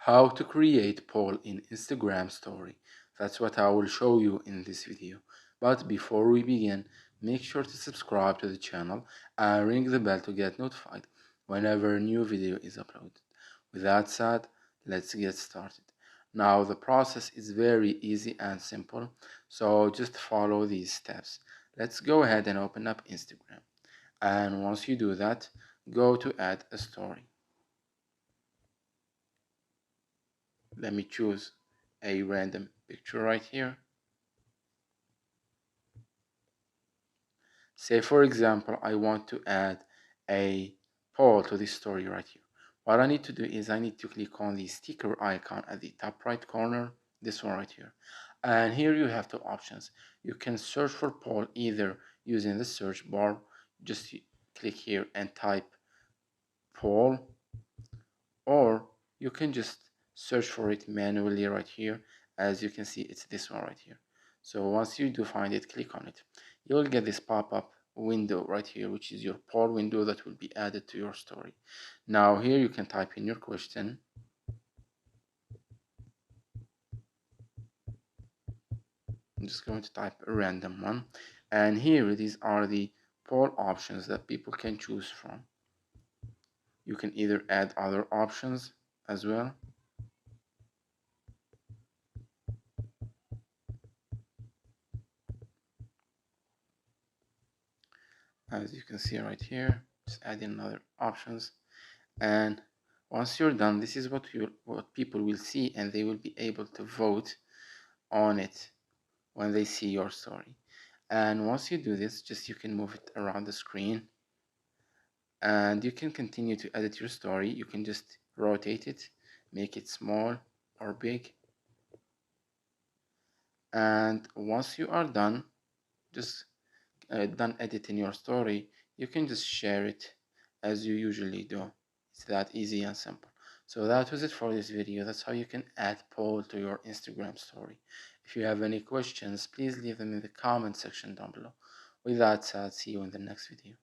How to create poll in Instagram story. That's what I will show you in this video. But before we begin, make sure to subscribe to the channel and ring the bell to get notified whenever a new video is uploaded. With that said, let's get started. Now the process is very easy and simple, so just follow these steps. Let's go ahead and open up Instagram. And once you do that, go to add a story. Let me choose a random picture right here. Say for example, I want to add a poll to this story right here. What I need to do is I need to click on the sticker icon at the top right corner, this one right here. And here you have two options. You can search for poll either using the search bar, just click here and type poll, or you can just search for it manually right here. As you can see, it's this one right here. So once you do find it, click on it. You will get this pop-up window right here, which is your poll window that will be added to your story. Now here you can type in your question. I'm just going to type a random one, and here these are the poll options that people can choose from. You can either add other options as well. As you can see right here, just add in other options, and once you're done, this is what people will see, and they will be able to vote on it when they see your story. And once you do this, just you can move it around the screen, and you can continue to edit your story. You can just rotate it, make it small or big, and once you are done, just done editing your story, you can just share it as you usually do. It's that easy and simple. So that was it for this video. That's how you can add poll to your Instagram story. If you have any questions, please leave them in the comment section down below. With that said, see you in the next video.